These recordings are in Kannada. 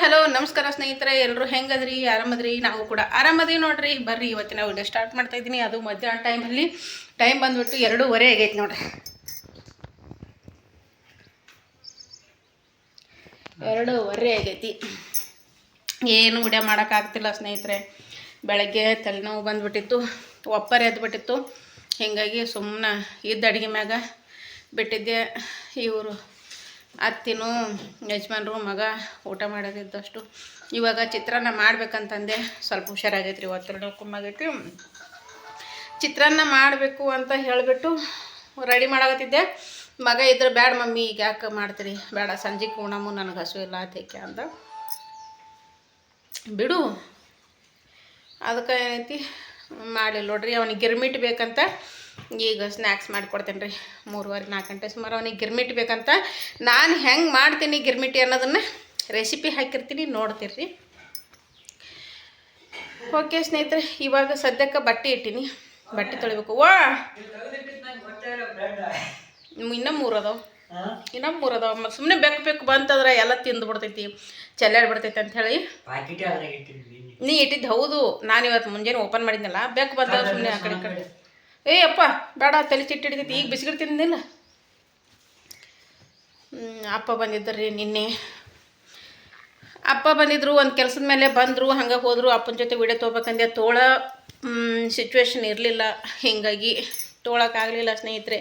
ಹಲೋ ನಮಸ್ಕಾರ ಸ್ನೇಹಿತರೆ, ಎಲ್ಲರೂ ಹೆಂಗದ್ರಿ? ಆರಾಮದ್ರಿ? ನಾವು ಕೂಡ ಆರಾಮದ್ರಿ ನೋಡ್ರಿ. ಬರ್ರಿ ಇವತ್ತಿನ ವಿಡಿಯೋ ಸ್ಟಾರ್ಟ್ ಮಾಡ್ತಾ ಇದ್ದೀನಿ. ಅದು ಮಧ್ಯಾಹ್ನ ಟೈಮಲ್ಲಿ ಟೈಮ್ ಬಂದ್ಬಿಟ್ಟು 2:30 ಆಗೈತಿ ನೋಡ್ರಿ. 2:30 ಆಗೈತಿ. ಏನು ವಿಡಿಯೋ ಮಾಡೋಕ್ಕಾಗ್ತಿಲ್ಲ ಸ್ನೇಹಿತರೆ. ಬೆಳಗ್ಗೆ ತಲೆನೋವು ಬಂದುಬಿಟ್ಟಿತ್ತು, ಒಪ್ಪರೆ ಎದ್ಬಿಟ್ಟಿತ್ತು. ಹೀಗಾಗಿ ಸುಮ್ಮನೆ ಇದ್ದ ಅಡುಗೆ ಮ್ಯಾಗ ಬಿಟ್ಟಿದ್ದೆ. ಇವರು ಅತ್ತಿನೂ ಯಜಮಾನ್ರು ಮಗ ಊಟ ಮಾಡೋದಿದ್ದಷ್ಟು. ಇವಾಗ ಚಿತ್ರಾನ್ನ ಮಾಡ್ಬೇಕಂತಂದೆ. ಸ್ವಲ್ಪ ಹುಷಾರಾಗೈತ್ರಿ, ಒತ್ತಡ ಕಮ್ಮಾಗೈತಿ. ಚಿತ್ರಾನ್ನ ಮಾಡಬೇಕು ಅಂತ ಹೇಳಿಬಿಟ್ಟು ರೆಡಿ ಮಾಡಾಕತ್ತಿದ್ದೆ. ಮಗ ಇದ್ರೆ ಬ್ಯಾಡ ಮಮ್ಮಿ, ಈಗ ಯಾಕೆ ಮಾಡ್ತೀರಿ, ಬೇಡ ಸಂಜೆಗೆ ಉಣಮು, ನನಗೆ ಹಸು ಇಲ್ಲ ಆತೈಕೆ ಅಂತ. ಬಿಡು, ಅದಕ್ಕೆ ಏನೈತಿ ಮಾಡಿಲ್ಲ ನೋಡ್ರಿ. ಅವನಿಗೆ ಗಿರ್ಮಿಟ್ ಬೇಕಂತ ಈಗ ಸ್ನ್ಯಾಕ್ಸ್ ಮಾಡಿಕೊಡ್ತೇನೆ ರೀ. 3:30-4 ಗಂಟೆ ಸುಮಾರು ಅವನಿಗೆ ಗಿರ್ಮಿಟ್ ಬೇಕಂತ. ನಾನು ಹೆಂಗೆ ಮಾಡ್ತೀನಿ ಗಿರ್ಮಿಟಿ ಅನ್ನೋದನ್ನು ರೆಸಿಪಿ ಹಾಕಿರ್ತೀನಿ, ನೋಡ್ತೀರಿ. ಓಕೆ ಸ್ನೇಹಿತರೆ, ಇವಾಗ ಸದ್ಯಕ್ಕೆ ಬಟ್ಟೆ ಇಟ್ಟೀನಿ, ಬಟ್ಟೆ ತೊಳಿಬೇಕು. ಇನ್ನೂ 3 ಅದಾವ. ಸುಮ್ಮನೆ ಬೇಕು ಬಂತಂದ್ರೆ ಎಲ್ಲ ತಿಂದು ಬಿಡ್ತೈತಿ, ಚೆಲ್ಲಾಡಿ ಬಿಡ್ತೈತಿ ಅಂಥೇಳಿ ನೀ ಇಟ್ಟಿದ್ದು. ಹೌದು, ನಾನು ಇವತ್ತು ಮುಂಜಾನೆ ಓಪನ್ ಮಾಡಿದ್ನಲ್ಲ, ಬೇಕು ಬಂತಂದ್ರೆ ಸುಮ್ಮನೆ ಆ ಕಡೆ ಅಪ್ಪ ಬೇಡ, ತಲೆ ಚಿಟ್ಟು ಹಿಡಿತೈತಿ. ಈಗ ಬಿಸ್ಕಿಟ್ ತಿಂದಿಲ್ಲ. ಅಪ್ಪ ಬಂದಿದ್ದರಿ ನಿನ್ನೆ. ಅಪ್ಪ ಬಂದಿದ್ರು, ಒಂದು ಕೆಲಸದ ಮೇಲೆ ಬಂದರು, ಹಂಗೆ ಹೋದರು. ಅಪ್ಪನ ಜೊತೆ ವಿಡಿಯೋ ತೊಗೋಬೇಕಂದೆ. ತೋಳ ಸಿಚುವೇಶನ್ ಇರಲಿಲ್ಲ, ಹೀಗಾಗಿ ತೊಗೊಳಕ್ಕಾಗಲಿಲ್ಲ ಸ್ನೇಹಿತರೆ.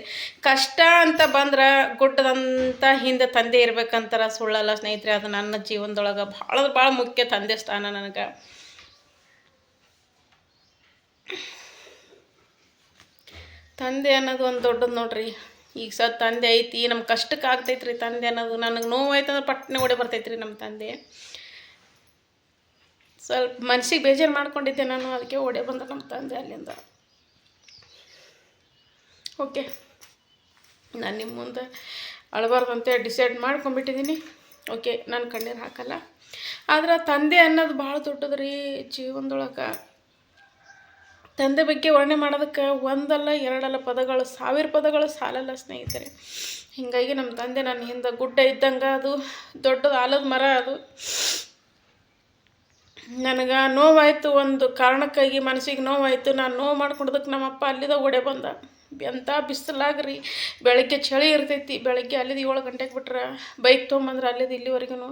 ಕಷ್ಟ ಅಂತ ಬಂದ್ರೆ ಗುಡ್ಡದಂತ ಹಿಂದೆ ತಂದೆ ಇರ್ಬೇಕಂತಾರ, ಸುಳ್ಳಲ್ಲ ಸ್ನೇಹಿತರೆ. ಅದು ನನ್ನ ಜೀವನದೊಳಗೆ ಭಾಳ ಮುಖ್ಯ, ತಂದೆ ಸ್ಥಾನ ನನಗೆ. ತಂದೆ ಅನ್ನೋದು ಒಂದು ದೊಡ್ಡದು ನೋಡ್ರಿ. ಈಗ ತಂದೆ ಐತಿ, ನಮ್ಮ ಕಷ್ಟಕ್ಕೆ ಆಗ್ತೈತ್ರಿ ತಂದೆ ಅನ್ನೋದು. ನನಗೆ ನೋವಾಯ್ತು ಅಂದ್ರೆ ಪಟ್ಟನೆ ಓಡಿ ಬರ್ತೈತ್ರಿ ನಮ್ಮ ತಂದೆ. ಸ್ವಲ್ಪ ಮನ್ಸಿಗೆ ಬೇಜಾರು ಮಾಡ್ಕೊಂಡಿದ್ದೆ ನಾನು, ಅದಕ್ಕೆ ಓಡಿ ಬಂದ ನಮ್ಮ ತಂದೆ ಅಲ್ಲಿಂದ. ಓಕೆ, ನಾನು ನಿಮ್ಮ ಮುಂದೆ ಅಳಬಾರ್ದಂತೆ ಡಿಸೈಡ್ ಮಾಡ್ಕೊಂಬಿಟ್ಟಿದ್ದೀನಿ. ಓಕೆ, ನಾನು ಕಣ್ಣೀರು ಹಾಕಲ್ಲ. ಆದ್ರೆ ತಂದೆ ಅನ್ನೋದು ಭಾಳ ದೊಡ್ಡದು ರೀ ಜೀವನದೊಳಗೆ. ತಂದೆ ಬಗ್ಗೆ ವರ್ಣನೆ ಮಾಡೋದಕ್ಕೆ ಒಂದಲ್ಲ ಎರಡಲ್ಲ ಪದಗಳು, 1000 ಪದಗಳು ಸಾಲಲ್ಲ ಸ್ನೇಹಿತರೆ. ಹೀಗಾಗಿ ನಮ್ಮ ತಂದೆ ನನ್ನ ಹಿಂದೆ ಗುಡ್ಡ ಇದ್ದಂಗೆ, ಅದು ದೊಡ್ಡದು ಆಲದ ಮರ. ಅದು ನನಗೆ ನೋವಾಯಿತು, ಒಂದು ಕಾರಣಕ್ಕಾಗಿ ಮನಸ್ಸಿಗೆ ನೋವಾಯಿತು. ನಾನು ನೋವು ಮಾಡ್ಕೊಂಡದಕ್ಕೆ ನಮ್ಮಪ್ಪ ಅಲ್ಲಿದ ಓಡೆ ಬಂದ. ಎಂಥ ಬಿಸಿಲಾಗ್ರಿ, ಬೆಳಗ್ಗೆ ಚಳಿ ಇರ್ತೈತಿ. ಬೆಳಗ್ಗೆ ಅಲ್ಲಿದ್ದು 7 ಗಂಟೆಗೆ ಬಿಟ್ರೆ ಬೈಕ್ ತೊಗೊಂಬಂದ್ರೆ ಅಲ್ಲಿದ್ದು ಇಲ್ಲಿವರೆಗೂ.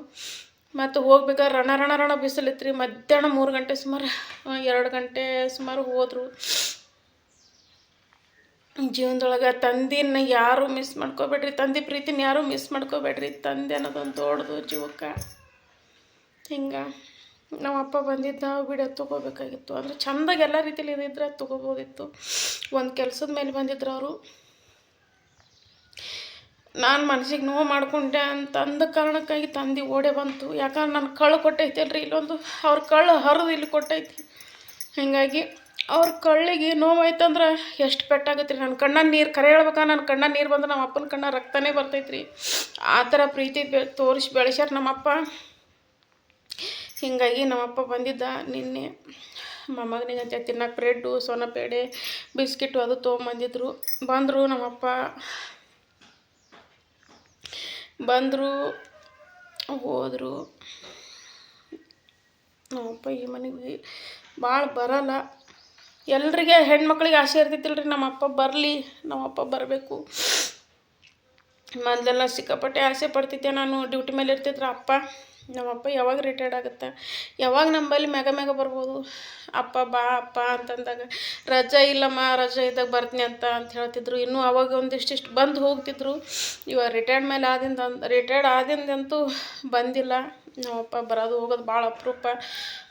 ಮತ್ತು ಹೋಗ್ಬೇಕಾದ್ರೆ ರಣ ಬಿಸಿಲಿತ್ತು ರೀ. ಮಧ್ಯಾಹ್ನ 3 ಗಂಟೆ ಸುಮಾರು, 2 ಗಂಟೆ ಸುಮಾರು ಹೋದರು. ಜೀವನದೊಳಗೆ ತಂದಿನ ಯಾರೂ ಮಿಸ್ ಮಾಡ್ಕೋಬೇಡ್ರಿ, ತಂದೆ ಪ್ರೀತಿನ ಯಾರೂ ಮಿಸ್ ಮಾಡ್ಕೋಬೇಡ್ರಿ. ತಂದೆ ಅನ್ನೋದೊಂದು ದೊಡ್ಡದು ಜೀವಕ್ಕೆ. ಹಿಂಗೆ ನಮ್ಮ ಅಪ್ಪ ಬಂದಿದ್ದ, ವಿಡಿಯೋ ತೊಗೋಬೇಕಾಗಿತ್ತು. ಅಂದರೆ ಚೆಂದಾಗಿ ಎಲ್ಲ ರೀತಿಯಲ್ಲಿ ಇದ್ದಿದ್ರೆ ತೊಗೋಬೋದಿತ್ತು. ಒಂದು ಕೆಲಸದ ಮೇಲೆ ಬಂದಿದ್ರು ಅವರು. ನಾನು ಮನಸ್ಸಿಗೆ ನೋವು ಮಾಡ್ಕೊಂಡೆ ಅಂತಂದ ಕಾರಣಕ್ಕಾಗಿ ತಂದೆ ಓಡೆ ಬಂತು. ಯಾಕಂದ್ರೆ ನಾನು ಕಳ್ಳು ಕೊಟ್ಟೈತಿ ಅಲ್ರಿ, ಇಲ್ಲೊಂದು ಅವ್ರ ಕಳ್ಳು ಹರಿದು ಇಲ್ಲಿ ಕೊಟ್ಟೈತಿ. ಹೀಗಾಗಿ ಅವ್ರ ಕಳ್ಳಿಗೆ ನೋವಾಯ್ತಂದ್ರೆ ಎಷ್ಟು ಪೆಟ್ಟಾಗತ್ತೆ ರೀ. ನನ್ನ ಕಣ್ಣ ನೀರು, ಕರೆ ಹೇಳ್ಬೇಕಾ, ನನ್ನ ಕಣ್ಣ ನೀರು ಬಂದ್ರೆ ನಮ್ಮ ಅಪ್ಪನ ಕಣ್ಣ ರಕ್ತನೇ ಬರ್ತೈತ್ರಿ. ಆ ಥರ ಪ್ರೀತಿ ತೋರಿಸಿ ಬೆಳೆಸ್ಯಾರ ನಮ್ಮಪ್ಪ. ಹೀಗಾಗಿ ನಮ್ಮಪ್ಪ ಬಂದಿದ್ದ ನಿನ್ನೆ. ಮೊಮ್ಮಗನಿಗಂತೆ ತಿನ್ನಕ್ಕೆ ಬ್ರೆಡ್ಡು, ಸೋನಪೇಡೆ, ಬಿಸ್ಕಿಟು ಅದು ತೊಗೊಂಬಂದಿದ್ರು. ಬಂದರು ನಮ್ಮಪ್ಪ, ಬಂದರು ಹೋದರು. ನಮ್ಮಪ್ಪ ಈ ಮನೆಗೆ ಭಾಳ ಬರಲ್ಲ. ಎಲ್ರಿಗೆ ಹೆಣ್ಮಕ್ಳಿಗೆ ಆಸೆ ಇರ್ತೈತಿಲ್ರಿ, ನಮ್ಮಪ್ಪ ಬರಲಿ, ನಮ್ಮಪ್ಪ ಬರಬೇಕು. ಮೊದಲೆಲ್ಲ ಸಿಕ್ಕಾಪಟ್ಟೆ ಆಸೆ ಪಡ್ತಿದ್ದೆ ನಾನು. ಡ್ಯೂಟಿ ಮೇಲೆ ಇರ್ತಿದ್ರು ಅಪ್ಪ. ನಮ್ಮಪ್ಪ ಯಾವಾಗ ರಿಟೈರ್ಡ್ ಆಗುತ್ತೆ, ಯಾವಾಗ ನಮ್ಮಲ್ಲಿ ಮ್ಯಾಗ ಬರ್ಬೋದು, ಅಪ್ಪ ಬಾ ಅಪ್ಪ ಅಂತಂದಾಗ, ರಜಾ ಇಲ್ಲಮ್ಮ, ರಜಾ ಇದ್ದಾಗ ಬರ್ತೀನಿ ಅಂತ ಹೇಳ್ತಿದ್ರು. ಇನ್ನೂ ಅವಾಗ ಒಂದಿಷ್ಟಿಷ್ಟು ಬಂದು ಹೋಗ್ತಿದ್ರು. ಇವಾಗ ರಿಟೈರ್ಡ್ ಆದಿಂದಂತೂ ಬಂದಿಲ್ಲ. ನಮ್ಮಪ್ಪ ಬರೋದು ಹೋಗೋದು ಭಾಳ ಅಪರೂಪ,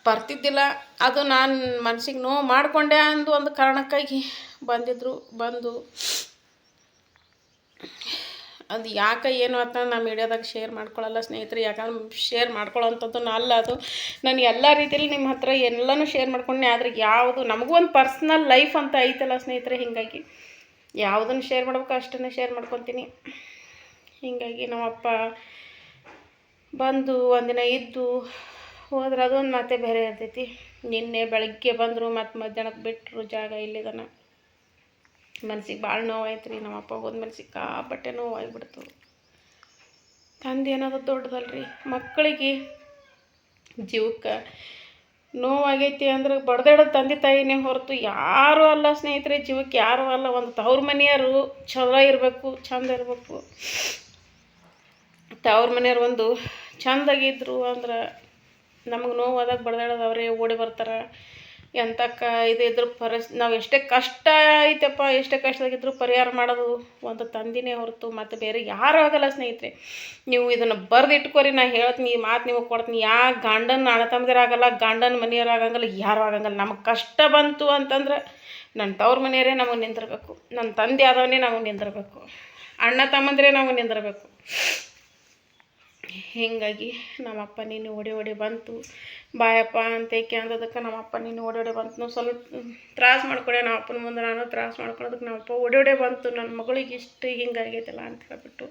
ಬರ್ತಿದ್ದಿಲ್ಲ. ಅದು ನಾನು ಮನಸ್ಸಿಗೆ ನೋವು ಮಾಡಿಕೊಂಡೆ ಅಂದು ಒಂದು ಕಾರಣಕ್ಕಾಗಿ ಬಂದಿದ್ದರು. ಬಂದು ಅದು ಯಾಕೆ ಏನು ಅಂತ ನಾನು ಮೀಡಿಯಾದಾಗ ಶೇರ್ ಮಾಡ್ಕೊಳ್ಳಲ್ಲ ಸ್ನೇಹಿತರೆ. ಯಾಕಂದ್ರೆ ಶೇರ್ ಮಾಡ್ಕೊಳ್ಳೋವಂಥದ್ದು ಅಲ್ಲ ಅದು. ನಾನು ಎಲ್ಲ ರೀತಿಯಲ್ಲಿ ನಿಮ್ಮ ಹತ್ರ ಎಲ್ಲನೂ ಶೇರ್ ಮಾಡ್ಕೊಂಡೆ. ಆದರೆ ಯಾವುದು ನಮಗೂ ಒಂದು ಪರ್ಸ್ನಲ್ ಲೈಫ್ ಅಂತ ಐತಲ್ಲ ಸ್ನೇಹಿತರೆ. ಹೀಗಾಗಿ ಯಾವುದನ್ನು ಶೇರ್ ಮಾಡ್ಬೇಕು ಅಷ್ಟನ್ನೇ ಶೇರ್ ಮಾಡ್ಕೊತೀನಿ. ಹೀಗಾಗಿ ನಮ್ಮಪ್ಪ ಬಂದು ಒಂದಿನ ಇದ್ದು ಹೋದ್ರೆ ಅದೊಂದು ಮಾತೆ ಬೇರೆ ಇರ್ತೈತಿ. ನಿನ್ನೆ ಬೆಳಗ್ಗೆ ಬಂದರು, ಮತ್ತು ಮಧ್ಯಾಹ್ನಕ್ಕೆ ಬಿಟ್ಟರು. ಜಾಗ ಇಲ್ಲಿದನ. ಮನ್ಸಿಗೆ ಭಾಳ ನೋವಾಯ್ತು ರೀ. ನಮ್ಮಪ್ಪ ಹೋದ್ಮೇಲೆ ಸಿಕ್ಕಾಪಟ್ಟೆ ನೋವಾಗಿಬಿಡ್ತು. ತಂದೆ ಅನ್ನೋದು ದೊಡ್ಡದಲ್ರಿ. ಮಕ್ಕಳಿಗೆ ಜೀವಕ್ಕೆ ನೋವಾಗೈತಿ ಅಂದ್ರೆ ಬಡ್ದಾಡೋದು ತಂದೆ ತಾಯಿನೇ ಹೊರತು ಯಾರೂ ಅಲ್ಲ ಸ್ನೇಹಿತರೆ. ಜೀವಕ್ಕೆ ಯಾರೂ ಅಲ್ಲ. ಒಂದು ತವ್ರ ಮನೆಯವರು ಚಲೋ ಇರಬೇಕು, ಚಂದ ಇರಬೇಕು. ತವ್ರ ಮನೆಯವ್ರು ಒಂದು ಚಂದಾಗಿದ್ರು ಅಂದ್ರೆ ನಮಗೆ ನೋವಾದಾಗ ಬಡ್ದಾಡೋದು ಅವರೇ ಓಡಿ ಬರ್ತಾರೆ. ಎಂಥ ಇದ್ರ ನಾವು ಎಷ್ಟೇ ಕಷ್ಟ ಐತಪ್ಪ, ಎಷ್ಟೇ ಕಷ್ಟದಾಗಿದ್ರು ಪರಿಹಾರ ಮಾಡೋದು ಒಂದು ತಂದಿನೇ ಹೊರತು ಮತ್ತು ಬೇರೆ ಯಾರೂ ಆಗಲ್ಲ ಸ್ನೇಹಿತರೆ. ನೀವು ಇದನ್ನು ಬರೆದಿಟ್ಕೊರಿ. ನಾನು ಹೇಳ್ತೀನಿ, ಈ ಮಾತು ನಿಮಗೆ ಕೊಡ್ತೀನಿ. ಯಾ ಗಂಡನ ಅಣ್ಣ ತಮ್ಮದಿರಾಗಲ್ಲ, ಗಂಡನ ಮನೆಯವ್ರು ಆಗಂಗಿಲ್ಲ, ಯಾರೂ ಆಗಂಗಿಲ್ಲ. ನಮಗೆ ಕಷ್ಟ ಬಂತು ಅಂತಂದ್ರೆ ನನ್ನ ತವ್ರ ಮನೆಯವರೇ ನಮಗೆ ನಿಂದಿರಬೇಕು, ನನ್ನ ತಂದೆ ಆದವನೇ ನಮಗೆ ನಿಂದಿರಬೇಕು, ಅಣ್ಣ ತಮ್ಮಂದಿರೇ ನಮಗೆ ನಿಂದಿರಬೇಕು. ಹೀಗಾಗಿ ನಮ್ಮಪ್ಪ ನೀನು ಓಡಿ ಬಂತು ಬಾಯಪ್ಪ ಅಂತೇಕೆ ಅಂದದಕ್ಕೆ ನಮ್ಮಪ್ಪ ನೀನು ಓಡಿ ಬಂತು. ಸ್ವಲ್ಪ ತ್ರಾಸು ಮಾಡ್ಕೊಡೆ ನಮ್ಮಪ್ಪನ ಮುಂದೆ ನಾನು ತ್ರಾಸು ಮಾಡ್ಕೊಳ್ಳೋದಕ್ಕೆ ನಮ್ಮಪ್ಪ ಓಡಿ ಬಂತು. ನನ್ನ ಮಗಳಿಗೆ ಇಷ್ಟು ಹಿಂಗಾಗೈತಲ್ಲ ಅಂತ ಹೇಳ್ಬಿಟ್ಟು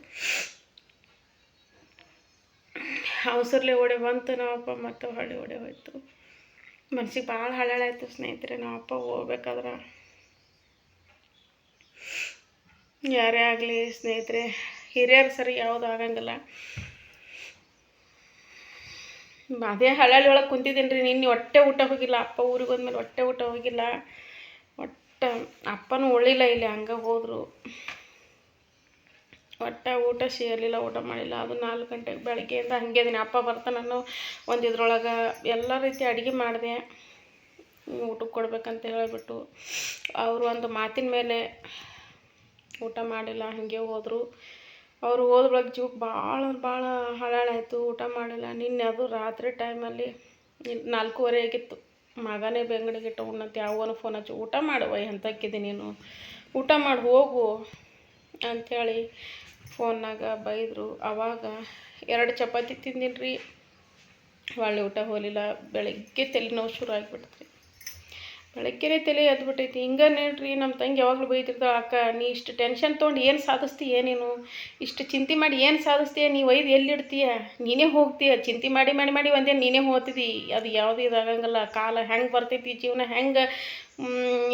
ಅವಸರಲೆ ಓಡಿ ಬಂತು ನಮ್ಮಪ್ಪ. ಮತ್ತು ಹೊಳ್ಳಿ ಓಡಿ ಹೋಯ್ತು. ಮನ್ಸಿಗೆ ಭಾಳ ಹಳಾಯ್ತು ಸ್ನೇಹಿತರೆ. ನಮ್ಮಪ್ಪ ಹೋಗ್ಬೇಕಾದ್ರೆ ಯಾರೇ ಆಗಲಿ ಸ್ನೇಹಿತರೆ, ಹಿರಿಯರು ಸರಿ ಯಾವುದು ಆಗಂಗಿಲ್ಲ. ಅದೇ ಹಳ್ಳಿ ಒಳಗೆ ಕುಂತಿದ್ದೀನಿ ರೀ. ನಿನ್ನೆ ಹೊಟ್ಟೆ ಊಟ ಹೋಗಿಲ್ಲ. ಅಪ್ಪ ಊರಿಗೆ ಹೋದ್ಮೇಲೆ ಹೊಟ್ಟೆ ಊಟ ಹೋಗಿಲ್ಲ. ಅಪ್ಪನೂ ಉಳಿಲ್ಲ ಇಲ್ಲಿ, ಹಂಗೆ ಹೋದರು. ಊಟ ಸೇರಲಿಲ್ಲ, ಊಟ ಮಾಡಿಲ್ಲ. ಅದು 4 ಗಂಟೆಗೆ ಬೆಳಗ್ಗೆಯಿಂದ ಹಂಗೆ ಇದೀನಿ. ಅಪ್ಪ ಬರ್ತಾನನ್ನೋ ಒಂದು ಇದ್ರೊಳಗೆ ಎಲ್ಲ ರೀತಿ ಅಡುಗೆ ಮಾಡಿದೆ ಊಟಕ್ಕೆ ಕೊಡ್ಬೇಕಂತ ಹೇಳಿಬಿಟ್ಟು. ಅವರು ಒಂದು ಮಾತಿನ ಮೇಲೆ ಊಟ ಮಾಡಿಲ್ಲ, ಹಾಗೆ ಹೋದರು. ಅವರು ಹೋದ ಬೆಳಗ್ಗೆ ಜೀವಕ್ಕೆ ಭಾಳ ಹಳಾಳಾಯಿತು. ಊಟ ಮಾಡಿಲ್ಲ. ನಿನ್ನೆ ಅದು ರಾತ್ರಿ ಟೈಮಲ್ಲಿ 4:15 ಆಗಿತ್ತು. ಮಗನೇ ಬೆಂಗಡಿಗಿಟ್ಟು ಉಣ್ಣಂತೆ ಅವನು ಫೋನ್ ಹಚ್ಚಿ ಊಟ ಮಾಡುವ ಎಂತಕ್ಕಿದೆ ನೀನು, ಊಟ ಮಾಡಿ ಹೋಗು ಅಂಥೇಳಿ ಫೋನ್ನಾಗ ಬೈದರು. ಆವಾಗ 2 ಚಪಾತಿ ತಿಂದಿನಿ ರೀ. ಒಳ್ಳೆ ಊಟ ಹೋಗಲಿಲ್ಲ. ಬೆಳಗ್ಗೆ ತಲೆನೋವು ಶುರು ಆಗಿಬಿಡ್ತು. ಬೆಳಗ್ಗೆನೇ ತಲೆ ಎದ್ಬಿಟ್ಟೈತಿ. ಹಿಂಗೆ ನೋಡ್ರಿ, ನಮ್ಮ ತಂಗಿ ಯಾವಾಗಲೂ ಬೈತಿರ್ತಾಳೆ, ಅಕ್ಕ ನೀ ಇಷ್ಟು ಟೆನ್ಷನ್ ತೊಗೊಂಡು ಏನು ಸಾಧಿಸ್ತೀಯ, ನೀನು ಇಷ್ಟು ಚಿಂತೆ ಮಾಡಿ ಏನು ಸಾಧಿಸ್ತೀಯ, ನೀವು ಒಯ್ದು ಎಲ್ಲಿಡ್ತೀಯ, ನೀನೇ ಹೋಗ್ತೀಯ. ಚಿಂತೆ ಮಾಡಿ ಒಂದೇ ನೀನೇ ಹೋಗ್ತಿದ್ದಿ. ಅದು ಯಾವುದೂ ಇದಾಗಂಗಿಲ್ಲ. ಕಾಲ ಹೆಂಗೆ ಬರ್ತೈತಿ, ಜೀವನ ಹೆಂಗೆ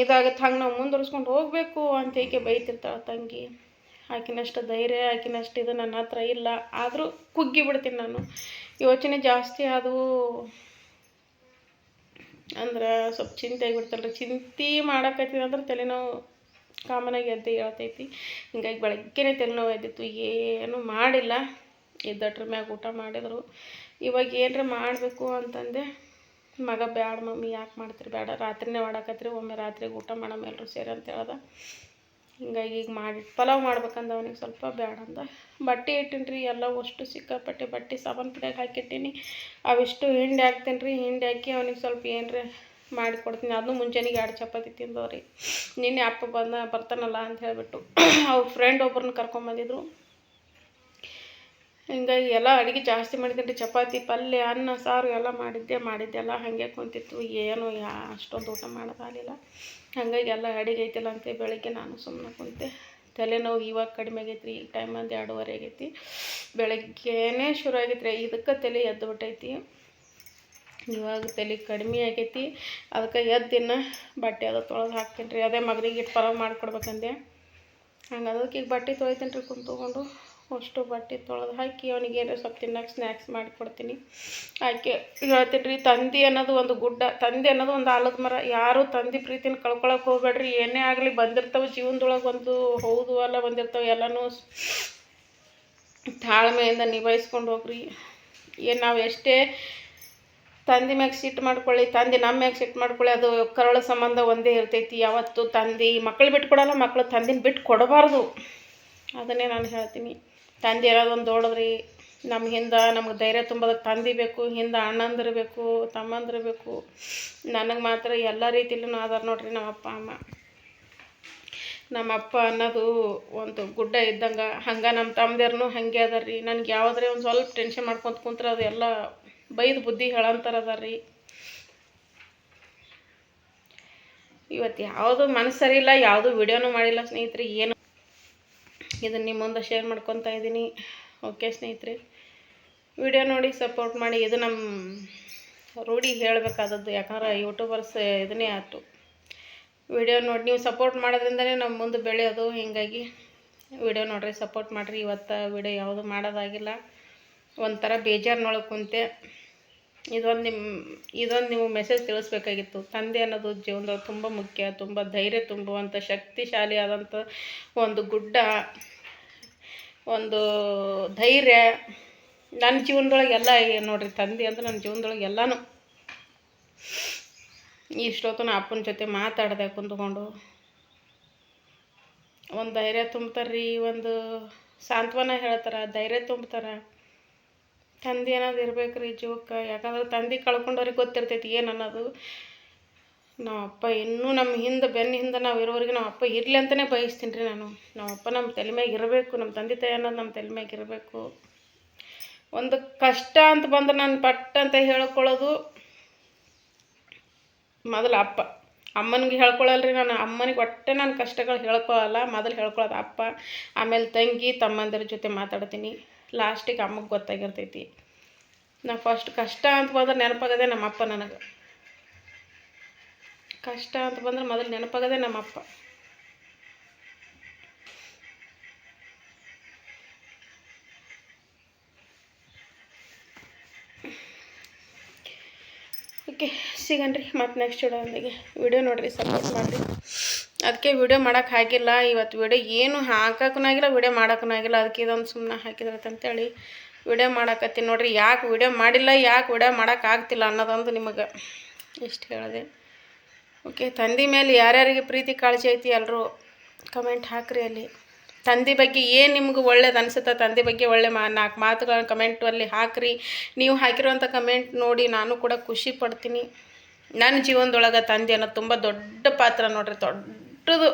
ಇದಾಗುತ್ತೆ, ಹಂಗೆ ನಾವು ಮುಂದುವರ್ಸ್ಕೊಂಡು ಹೋಗಬೇಕು ಅಂತ ಏಕೆ ಬೈತಿರ್ತಾಳೆ ತಂಗಿ. ಆಕಿನಷ್ಟು ಧೈರ್ಯ, ಆಕಿನಷ್ಟು ಇದು ನನ್ನ ಹತ್ರ ಇಲ್ಲ. ಆದರೂ ಕುಗ್ಗಿ ಬಿಡ್ತೀನಿ ನಾನು. ಯೋಚನೆ ಜಾಸ್ತಿ ಆದವು ಅಂದ್ರೆ ಸ್ವಲ್ಪ ಚಿಂತೆ ಆಗಿಬಿಡ್ತಲ್ರಿ. ಚಿಂತೆ ಮಾಡಕತ್ತೀವಿ ಅಂದ್ರೆ ತಲೆನೋವು ಕಾಮನಾಗಿ ಎದ್ದು ಹೇಳ್ತೈತಿ. ಹಿಂಗಾಗಿ ಬೆಳಗ್ಗೆನೇ ತಲೆನೋವು ಎದ್ದಿತ್ತು. ಏನೂ ಮಾಡಿಲ್ಲ, ಎದ್ದಟ್ರ ಮ್ಯಾಗ ಊಟ ಮಾಡಿದರು. ಇವಾಗ ಏನರ ಮಾಡಬೇಕು ಅಂತಂದೆ. ಮಗ ಬ್ಯಾಡ ಮಮ್ಮಿ, ಯಾಕೆ ಮಾಡ್ತೀರಿ, ಬೇಡ ರಾತ್ರಿನೇ ಮಾಡಾಕತ್ರಿ, ಒಮ್ಮೆ ರಾತ್ರಿಗೆ ಊಟ ಮಾಡಮ್ಮ ಎಲ್ಲರೂ ಸೇರಿ ಅಂತ ಹೇಳ್ದ. ಹಿಂಗಾಗಿ ಈಗ ಮಾಡಿ ಪಲಾವ್ ಮಾಡ್ಬೇಕಂದ ಅವನಿಗೆ ಸ್ವಲ್ಪ ಬ್ಯಾಡ ಅಂದ. ಬಟ್ಟೆ ಇಟ್ಟಿನಿ ರೀ, ಎಲ್ಲ ಅಷ್ಟು ಸಿಕ್ಕಾಪಟ್ಟೆ ಬಟ್ಟೆ ಸಾಬಾನು ಪುಡಿಯಾಗ ಹಾಕಿಟ್ಟಿನಿ. ಅವಿಷ್ಟು ಹಿಂಡಿ ಹಾಕ್ತೀನಿ ರೀ. ಹಿಂಡಿ ಹಾಕಿ ಅವನಿಗೆ ಸ್ವಲ್ಪ ಏನರ ಮಾಡಿಕೊಡ್ತೀನಿ. ಅದನ್ನು ಮುಂಜಾನೆಗೆ 2 ಚಪಾತಿ ತಿಂದವ್ರಿ. ನಿನ್ನೆ ಅಪ್ಪ ಬರ್ತಾನಲ್ಲ ಅಂತ ಹೇಳಿಬಿಟ್ಟು ಅವ್ರ ಫ್ರೆಂಡ್ ಒಬ್ಬರನ್ನ ಕರ್ಕೊಂಬಂದಿದ್ರು. ಹಿಂಗಾಗಿ ಎಲ್ಲ ಅಡುಗೆ ಜಾಸ್ತಿ ಮಾಡಿದ್ದೀನಿ ರೀ. ಚಪಾತಿ, ಪಲ್ಯ, ಅನ್ನ, ಸಾರು ಎಲ್ಲ ಮಾಡಿದ್ದೆಲ್ಲ ಹಾಗೆ ಕುಂತಿತ್ತು. ಏನು ಅಷ್ಟೊಂದು ಊಟ ಮಾಡೋದಾಗಲಿಲ್ಲ. ಹಾಗಾಗಿ ಎಲ್ಲ ಅಡುಗೆ ಐತಿಲ್ಲ ಅಂತ ಬೆಳಗ್ಗೆ ನಾನು ಸುಮ್ಮನೆ ಕುಂತೆ. ತಲೆನೋವು ಇವಾಗ ಕಡಿಮೆ ಆಗೈತೆ ರೀ. ಈ ಟೈಮ್ 2:30 ಆಗೈತಿ. ಬೆಳಗ್ಗೆನೇ ಶುರು ಆಗೈತೆ ರೀ. ಇದಕ್ಕೆ ತಲೆ ಎದ್ದು ಬಿಟ್ಟೈತಿ. ಇವಾಗ ತಲೆ ಕಡಿಮೆ ಆಗೈತಿ. ಅದಕ್ಕೆ ಎದ್ದಿನ ಬಟ್ಟೆ ಅದು ತೊಳೆದು ಹಾಕ್ತೀನಿ ರೀ. ಅದೇ ಮಗನಿಗೆ ಇಟ್ಟು ಪಲಾವ್ ಮಾಡಿಕೊಡ್ಬೇಕಂದೆ. ಹಂಗೆ ಅದಕ್ಕೆ ಈಗ ಬಟ್ಟೆ ತೊಳಿತೀನಿ ರೀ ಕುಂತ್ಕೊಂಡು. ಅಷ್ಟು ಬಟ್ಟೆ ತೊಳೆದು ಹಾಕಿ ಅವನಿಗೆ ಏನೋ ಸ್ವಲ್ಪ ತಿನ್ನೋಕೆ ಸ್ನ್ಯಾಕ್ಸ್ ಮಾಡಿಕೊಡ್ತೀನಿ. ಆಕೆ ಹೇಳ್ತೀನಿ ರೀ, ತಂದೆ ಅನ್ನೋದು ಒಂದು ಗುಡ್ಡ, ತಂದೆ ಅನ್ನೋದು ಒಂದು ಆಲದ ಮರ. ಯಾರೂ ತಂದೆ ಪ್ರೀತಿನ ಕಳ್ಕೊಳಕ್ಕೆ ಹೋಗ್ಬೇಡ್ರಿ. ಏನೇ ಆಗಲಿ ಬಂದಿರ್ತಾವೆ ಜೀವನದೊಳಗೆ, ಒಂದು ಹೌದು ಅಲ್ಲ ಬಂದಿರ್ತಾವೆ. ಎಲ್ಲನೂ ತಾಳ್ಮೆಯಿಂದ ನಿಭಾಯಿಸ್ಕೊಂಡು ಹೋಗ್ರಿ. ಏನು ನಾವು ಎಷ್ಟೇ ತಂದೆ ಮ್ಯಾಗ ಸಿಟ್ಟು ಮಾಡ್ಕೊಳ್ಳಿ, ತಂದೆ ನಮ್ಮ ಮ್ಯಾಗ ಸಿಟ್ಟು ಮಾಡ್ಕೊಳ್ಳಿ, ಅದು ಕರಳ ಸಂಬಂಧ ಒಂದೇ ಇರ್ತೈತಿ. ಯಾವತ್ತು ತಂದೆ ಮಕ್ಕಳು ಬಿಟ್ಟು ಕೊಡಲ್ಲ, ಮಕ್ಕಳು ತಂದಿನ ಬಿಟ್ಟು ಕೊಡಬಾರ್ದು. ಅದನ್ನೇ ನಾನು ಹೇಳ್ತೀನಿ. ತಂದೆ ಇರೋದೊಂದು ದೊಡ್ಡದ್ರಿ. ನಮ್ಮ ಹಿಂದೆ ನಮ್ಗೆ ಧೈರ್ಯ ತುಂಬೋದಕ್ಕೆ ತಂದೆ ಬೇಕು, ಹಿಂದೆ ಅಣ್ಣಂದಿರು ಬೇಕು, ತಮ್ಮಂದಿರು ಬೇಕು. ನನಗೆ ಮಾತ್ರ ಎಲ್ಲ ರೀತಿಲೂ ಆಧಾರ ನೋಡ್ರಿ ನಮ್ಮ ಅಪ್ಪ ಅಮ್ಮ. ನಮ್ಮ ಅಪ್ಪ ಅನ್ನೋದು ಒಂದು ಗುಡ್ಡ ಇದ್ದಂಗೆ. ಹಂಗೆ ನಮ್ಮ ತಮ್ಮದೇರ್ನು ಹಾಗೆ ಅದಾರ ರೀ. ನನಗೆ ಯಾವುದ್ರೆ ಒಂದು ಸ್ವಲ್ಪ ಟೆನ್ಷನ್ ಮಾಡ್ಕೊತ ಕುಂತ್ರೆ ಅದು ಎಲ್ಲ ಬೈದು ಬುದ್ಧಿ ಹೇಳಂತಾರ ಅದಾರ ರೀ. ಇವತ್ತು ಯಾವುದು ಮನಸ್ಸು ಸರಿ ಇಲ್ಲ, ಯಾವುದೂ ವಿಡಿಯೋನೂ ಮಾಡಿಲ್ಲ ಸ್ನೇಹಿತರೆ. ಏನು ಇದನ್ನು ನಿಮ್ಮ ಮುಂದೆ ಶೇರ್ ಮಾಡ್ಕೊತಾ ಇದ್ದೀನಿ. ಓಕೆ ಸ್ನೇಹಿತರೆ, ವಿಡಿಯೋ ನೋಡಿ ಸಪೋರ್ಟ್ ಮಾಡಿ. ಇದು ನಮ್ಮ ರೂಢಿ ಹೇಳಬೇಕಾದದ್ದು. ಯಾಕಂದ್ರೆ ಯೂಟ್ಯೂಬರ್ಸ್ ಇದನ್ನೇ ಆಯ್ತು, ವಿಡಿಯೋ ನೋಡಿ ನೀವು ಸಪೋರ್ಟ್ ಮಾಡೋದ್ರಿಂದನೇ ನಮ್ಮ ಮುಂದೆ ಬೆಳೆಯೋದು. ಹೀಗಾಗಿ ವಿಡಿಯೋ ನೋಡಿರಿ, ಸಪೋರ್ಟ್ ಮಾಡಿರಿ. ಇವತ್ತು ವಿಡಿಯೋ ಯಾವುದು ಮಾಡೋದಾಗಿಲ್ಲ, ಒಂಥರ ಬೇಜಾರಿನೊಳಗೆ ಕುಂತೆ. ಇದೊಂದು ನೀವು ಮೆಸೇಜ್ ತಿಳಿಸ್ಬೇಕಾಗಿತ್ತು. ತಂದೆ ಅನ್ನೋದು ಜೀವನದಲ್ಲಿ ತುಂಬ ಮುಖ್ಯ, ತುಂಬ ಧೈರ್ಯ ತುಂಬುವಂಥ ಶಕ್ತಿಶಾಲಿ ಆದಂಥ ಒಂದು ಗುಡ್ಡ, ಒಂದು ಧೈರ್ಯ. ನನ್ನ ಜೀವನದೊಳಗೆ ಎಲ್ಲ ನೋಡಿರಿ, ತಂದೆ ಅಂದ್ರೆ ನನ್ನ ಜೀವನದೊಳಗೆ ಎಲ್ಲನೂ. ಇಷ್ಟೊತ್ತು ನಾ ಅಪ್ಪನ ಜೊತೆ ಮಾತಾಡಿದೆ ಕುಂತ್ಕೊಂಡು. ಒಂದು ಧೈರ್ಯ ತುಂಬ್ತಾರ್ರಿ, ಒಂದು ಸಾಂತ್ವನ ಹೇಳ್ತಾರೆ, ಧೈರ್ಯ ತುಂಬ್ತಾರೆ. ತಂದೆ ಅನ್ನೋದು ಇರ್ಬೇಕು ರೀ ಜೀವಕ್ಕೆ. ಯಾಕಂದ್ರೆ ತಂದೆ ಕಳ್ಕೊಂಡವ್ರಿಗೆ ಗೊತ್ತಿರ್ತೈತಿ ಏನು ಅನ್ನೋದು. ನಮ್ಮ ಅಪ್ಪ ಇನ್ನೂ ನಮ್ಮ ಹಿಂದೆ ಬೆನ್ನ ಹಿಂದೆ ನಾವು ಇರೋವರೆಗೆ ನಮ್ಮ ಅಪ್ಪ ಇರಲಿ ಅಂತಲೇ ಬಯಸ್ತೀನಿ ರೀ ನಾನು. ನಮ್ಮ ಅಪ್ಪ ನಮ್ಮ ತಲೆ ಮ್ಯಾಗ ಇರಬೇಕು, ನಮ್ಮ ತಂದೆ ತಾಯಿ ಅನ್ನೋದು ನಮ್ಮ ತಲೆ ಮ್ಯಾಗ ಇರಬೇಕು. ಒಂದು ಕಷ್ಟ ಅಂತ ಬಂದ್ರೆ ನಾನು ಪಟ್ ಅಂತ ಹೇಳ್ಕೊಳ್ಳೋದು ಮೊದಲು ಅಪ್ಪ. ಅಮ್ಮನಿಗೆ ಹೇಳ್ಕೊಳ್ಳಲ್ರಿ ನಾನು. ಅಮ್ಮನಿಗೆ ಒಟ್ಟೆ ನಾನು ಕಷ್ಟಗಳು ಹೇಳ್ಕೊಳ್ಳಲ್ಲ. ಮೊದಲು ಹೇಳ್ಕೊಳ್ಳೋದು ಅಪ್ಪ, ಆಮೇಲೆ ತಂಗಿ ತಮ್ಮಂದಿರ ಜೊತೆ ಮಾತಾಡ್ತೀನಿ. ಲಾಸ್ಟಿಗೆ ಅಮ್ಮಗೆ ಗೊತ್ತಾಗಿರ್ತೈತಿ. ನಾ ಫಸ್ಟ್ ಕಷ್ಟ ಅಂತ ಬಂದ್ರೆ ನೆನಪಾಗದೆ ನಮ್ಮಪ್ಪ. ನನಗೆ ಕಷ್ಟ ಅಂತ ಬಂದ್ರೆ ಮೊದಲು ನೆನಪಾಗದೆ ನಮ್ಮಪ್ಪ. ಓಕೆ, ಸಿಗನ್ರಿ ಮತ್ತು ನೆಕ್ಸ್ಟ್ ವಿಡಿಯೋದೊಂದಿಗೆ. ವಿಡಿಯೋ ನೋಡಿರಿ, ಸಪೋರ್ಟ್ ಮಾಡಿರಿ. ಅದಕ್ಕೆ ವಿಡಿಯೋ ಮಾಡೋಕೆ ಹಾಕಿಲ್ಲ ಇವತ್ತು. ವಿಡಿಯೋ ಏನು ಹಾಕೋಕ್ಕೂ ಆಗಿಲ್ಲ, ವಿಡಿಯೋ ಮಾಡೋಕ್ಕೂ ಆಗಿಲ್ಲ. ಅದಕ್ಕೆ ಇದೊಂದು ಸುಮ್ಮನೆ ಹಾಕಿದ್ರತ್ತೆ ಅಂತೇಳಿ ವಿಡಿಯೋ ಮಾಡಾಕತ್ತೀನಿ ನೋಡಿರಿ. ಯಾಕೆ ವಿಡಿಯೋ ಮಾಡಿಲ್ಲ, ಯಾಕೆ ವಿಡಿಯೋ ಮಾಡೋಕ್ಕಾಗ್ತಿಲ್ಲ ಅನ್ನೋದೊಂದು ನಿಮಗೆ ಇಷ್ಟು ಹೇಳಿದೆ. ಓಕೆ, ತಂದೆ ಮೇಲೆ ಯಾರ್ಯಾರಿಗೆ ಪ್ರೀತಿ ಕಾಳಜಿ ಐತಿ ಎಲ್ಲರೂ ಕಮೆಂಟ್ ಹಾಕಿರಿ. ಅಲ್ಲಿ ತಂದೆ ಬಗ್ಗೆ ಏನು ನಿಮ್ಗೆ ಒಳ್ಳೇದು ಅನಿಸುತ್ತೆ, ತಂದೆ ಬಗ್ಗೆ ಒಳ್ಳೆ 4 ಮಾತುಗಳನ್ನ ಕಮೆಂಟಲ್ಲಿ ಹಾಕಿರಿ. ನೀವು ಹಾಕಿರುವಂಥ ಕಮೆಂಟ್ ನೋಡಿ ನಾನು ಕೂಡ ಖುಷಿ ಪಡ್ತೀನಿ. ನನ್ನ ಜೀವನದೊಳಗೆ ತಂದೆ ಅನ್ನೋದು ತುಂಬ ದೊಡ್ಡ ಪಾತ್ರ ನೋಡ್ರಿ. ದೊಡ್ಡದು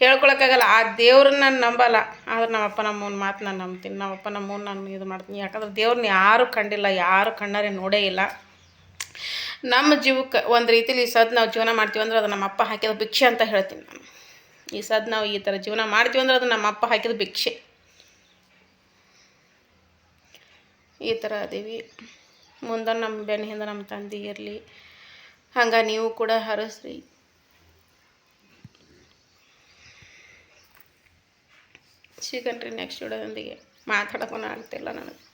ಹೇಳ್ಕೊಳಕ್ಕಾಗಲ್ಲ. ಆ ದೇವ್ರನ್ನ ನಾನು ನಂಬಲ್ಲ, ಆದ್ರೆ ನಮ್ಮಪ್ಪ ನಮ್ಮನ ಮಾತು ನಾನು ನಂಬ್ತೀನಿ. ನಮ್ಮಪ್ಪ ನಮ್ಮನ್ನ ನಾನು ಇದು ಮಾಡ್ತೀನಿ. ಯಾಕಂದ್ರೆ ದೇವ್ರನ್ನ ಯಾರೂ ಕಂಡಿಲ್ಲ, ಯಾರು ಕಣ್ಣಾರೆ ನೋಡೇ ಇಲ್ಲ. ನಮ್ಮ ಜೀವಕ್ಕೆ ಒಂದು ರೀತಿಲಿ ಈ ಸದ್ ನಾವು ಜೀವನ ಮಾಡ್ತೀವಿ ಅಂದ್ರೆ ಅದು ನಮ್ಮಪ್ಪ ಹಾಕಿದ ಭಿಕ್ಷೆ ಅಂತ ಹೇಳ್ತೀನಿ ನಾನು. ಈ ಸದ್ ನಾವು ಈ ಥರ ಜೀವನ ಮಾಡ್ತೀವಿ ಅಂದ್ರೆ ಅದು ನಮ್ಮಪ್ಪ ಹಾಕಿದ ಭಿಕ್ಷೆ. ಈ ಥರ ಅದೀವಿ. ಮುಂದೆ ನಮ್ಮ ಬೆನ್ನ ಹಿಂದೆ ನಮ್ಮ ತಂದೆ ಇರಲಿ. ಹಂಗೆ ನೀವು ಕೂಡ ಹರಸ್ರಿ. ಸಿಗನ್ರಿ ನೆಕ್ಸ್ಟ್ ವಿಡಿಯೋದೊಂದಿಗೆ. ಮಾತಾಡೋಕ್ಕೂ ಆಗ್ತಿಲ್ಲ ನನಗೆ.